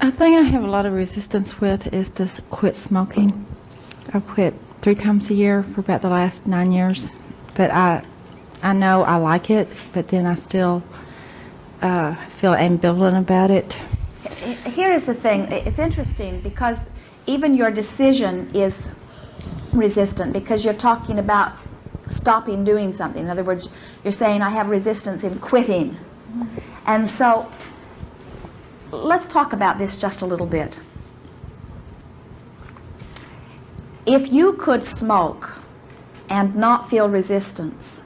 A thing I have a lot of resistance with is this quit smoking. I've quit 3 times a year for about the last 9 years. But I know I like it, but then I still feel ambivalent about it. Here is the thing. It's interesting because even your decision is resistant because you're talking about stopping doing something. In other words, you're saying I have resistance in quitting. Mm-hmm. And so let's talk about this just a little bit. If you could smoke and not feel resistance,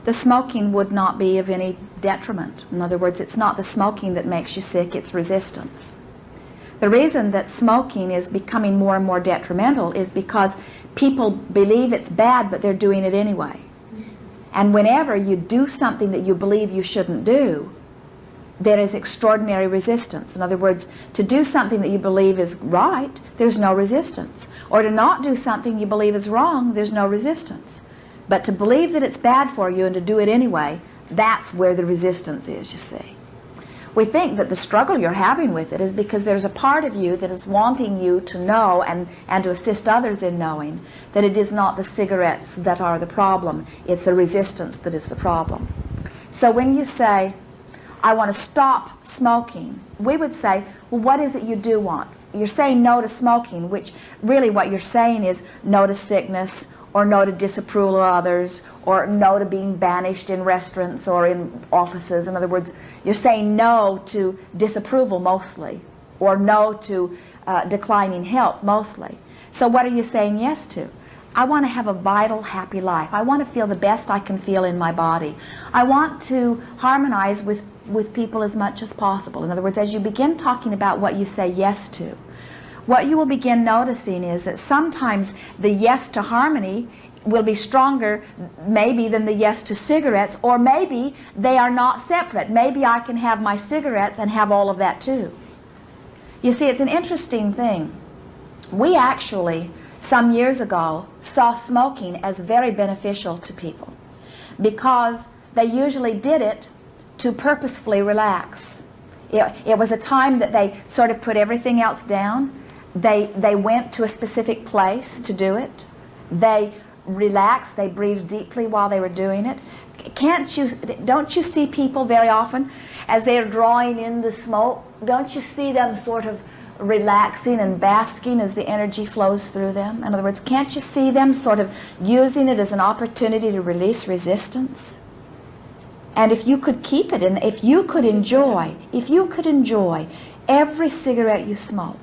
the smoking would not be of any detriment. In other words, it's not the smoking that makes you sick, it's resistance. The reason that smoking is becoming more and more detrimental is because people believe it's bad, but they're doing it anyway. And whenever you do something that you believe you shouldn't do, there is extraordinary resistance. In other words, to do something that you believe is right, there's no resistance. Or to not do something you believe is wrong, there's no resistance. But to believe that it's bad for you and to do it anyway, that's where the resistance is, you see. We think that the struggle you're having with it is because there's a part of you that is wanting you to know and to assist others in knowing that it is not the cigarettes that are the problem, it's the resistance that is the problem. So when you say, I want to stop smoking, we would say, well, what is it you do want? You're saying no to smoking, which really what you're saying is no to sickness, or no to disapproval of others, or no to being banished in restaurants or in offices. In other words, you're saying no to disapproval mostly, or no to declining health mostly. So what are you saying yes to? I want to have a vital, happy life. I want to feel the best I can feel in my body. I want to harmonize with people as much as possible. In other words, as you begin talking about what you say yes to, what you will begin noticing is that sometimes the yes to harmony will be stronger maybe than the yes to cigarettes, or maybe they are not separate. Maybe I can have my cigarettes and have all of that too. You see, it's an interesting thing. We actually, some years ago, saw smoking as very beneficial to people because they usually did it to purposefully relax. It was a time that they sort of put everything else down. They went to a specific place to do it. They relaxed. They breathed deeply while they were doing it. Don't you see people very often as they are drawing in the smoke? Don't you see them sort of relaxing and basking as the energy flows through them? In other words, can't you see them sort of using it as an opportunity to release resistance? And if you could keep it, and if you could enjoy every cigarette you smoke,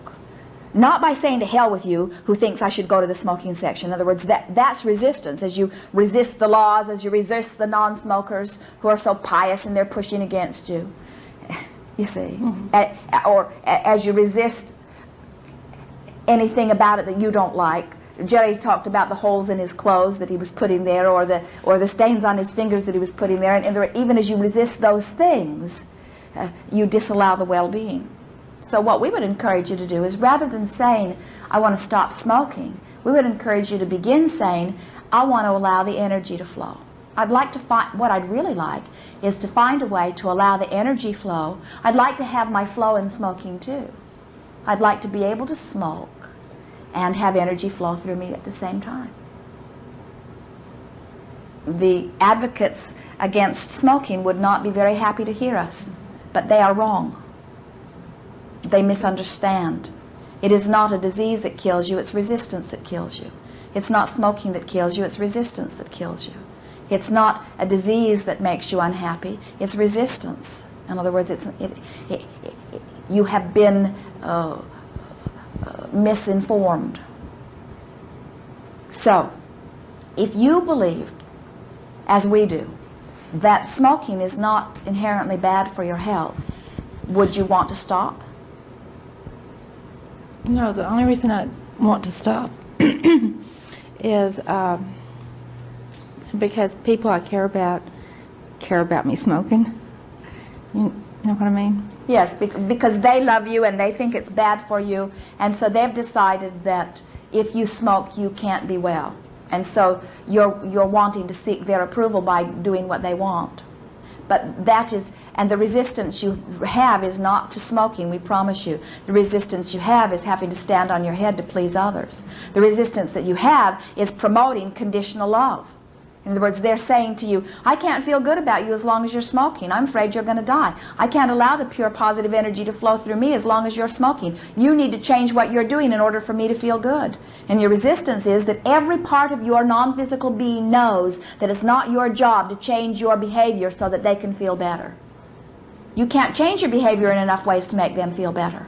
not by saying to hell with you who thinks I should go to the smoking section. In other words, that's resistance, as you resist the laws, as you resist the non-smokers who are so pious and they're pushing against you. You see, or as you resist anything about it that you don't like. Jerry talked about the holes in his clothes that he was putting there, or the stains on his fingers that he was putting there, and even as you resist those things, you disallow the well-being. So what we would encourage you to do is, rather than saying, I want to stop smoking, we would encourage you to begin saying, I want to allow the energy to flow. What I'd really like is to find a way to allow the energy flow. I'd like to have my flow in smoking too. I'd like to be able to smoke and have energy flow through me at the same time. The advocates against smoking would not be very happy to hear us, but they are wrong. They misunderstand. It is not a disease that kills you, it's resistance that kills you. It's not smoking that kills you, it's resistance that kills you. It's not a disease that makes you unhappy, it's resistance. In other words, you have been misinformed. So, if you believed, as we do, that smoking is not inherently bad for your health, would you want to stop? No, the only reason I want to stop is because people I care about me smoking. You know what I mean? Yes, because they love you and they think it's bad for you, and so they've decided that if you smoke, you can't be well. And so you're wanting to seek their approval by doing what they want. But that is And the resistance you have is not to smoking, we promise you. The resistance you have is having to stand on your head to please others. The resistance that you have is promoting conditional love. In other words, they're saying to you, I can't feel good about you as long as you're smoking. I'm afraid you're going to die. I can't allow the pure positive energy to flow through me as long as you're smoking. You need to change what you're doing in order for me to feel good. And your resistance is that every part of your non-physical being knows that it's not your job to change your behavior so that they can feel better. You can't change your behavior in enough ways to make them feel better.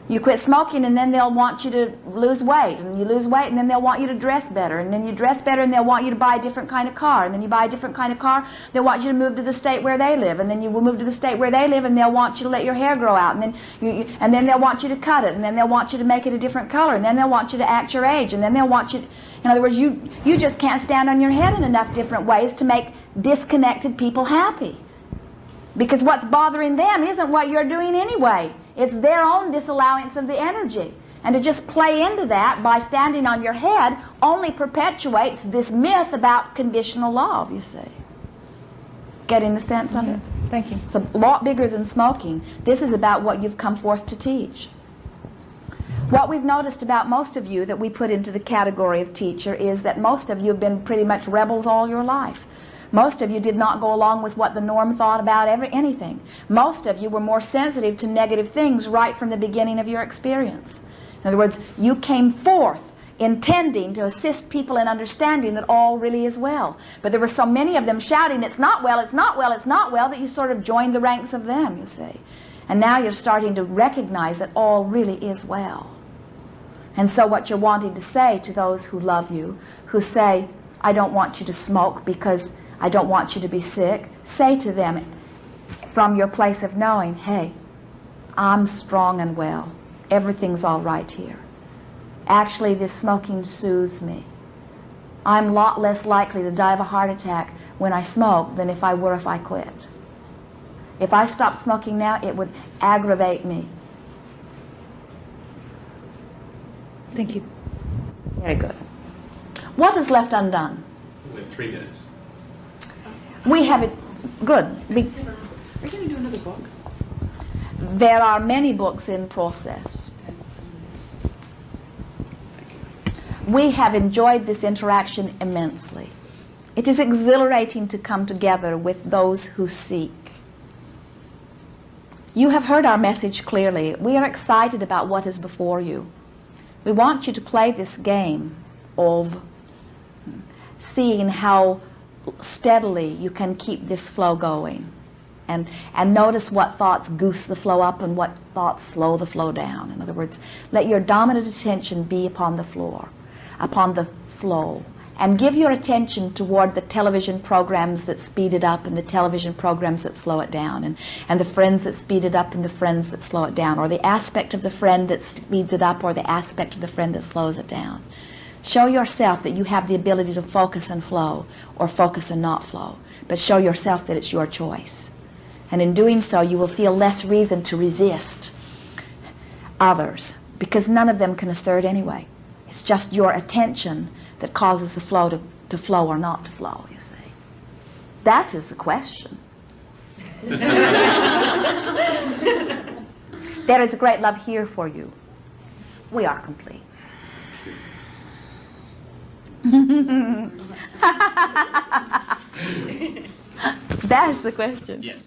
You quit smoking and then they'll want you to lose weight, and you lose weight and then they'll want you to dress better, and then you dress better and they'll want you to buy a different kind of car, and then you buy a different kind of car, they'll want you to move to the state where they live, and then you will move to the state where they live and they'll want you to let your hair grow out, and then they'll want you to cut it, and then they'll want you to make it a different color, and then they'll want you to act your age, and then they'll want you to, in other words, you just can't stand on your head in enough different ways to make disconnected people happy. Because what's bothering them isn't what you're doing anyway. It's their own disallowance of the energy. And to just play into that by standing on your head only perpetuates this myth about conditional love, you see. Getting the sense of it? Thank you. It's a lot bigger than smoking. This is about what you've come forth to teach. What we've noticed about most of you that we put into the category of teacher is that most of you have been pretty much rebels all your life. Most of you did not go along with what the norm thought about anything. Most of you were more sensitive to negative things right from the beginning of your experience. In other words, you came forth intending to assist people in understanding that all really is well. But there were so many of them shouting, it's not well, it's not well, it's not well, that you sort of joined the ranks of them, you see. And now you're starting to recognize that all really is well. And so what you're wanting to say to those who love you, who say, I don't want you to smoke because I don't want you to be sick, say to them from your place of knowing, hey, I'm strong and well. Everything's all right here. Actually, this smoking soothes me. I'm a lot less likely to die of a heart attack when I smoke than if I were if I quit. If I stopped smoking now, it would aggravate me. Thank you. Very good. What is left undone? We have 3 minutes. We have it good. Are you going to do another book? There are many books in process. We have enjoyed this interaction immensely. It is exhilarating to come together with those who seek. You have heard our message clearly. We are excited about what is before you. We want you to play this game of seeing how steadily you can keep this flow going, and notice what thoughts goose the flow up and what thoughts slow the flow down. In other words, let your dominant attention be upon the floor, upon the flow, and give your attention toward the television programs that speed it up and the television programs that slow it down, and the friends that speed it up and the friends that slow it down, or the aspect of the friend that speeds it up or the aspect of the friend that slows it down. Show yourself that you have the ability to focus and flow, or focus and not flow. But show yourself that it's your choice. And in doing so, you will feel less reason to resist others, because none of them can assert anyway. It's just your attention that causes the flow to flow or not to flow, you see. That is the question. There is a great love here for you. We are complete. That is the question. Yes.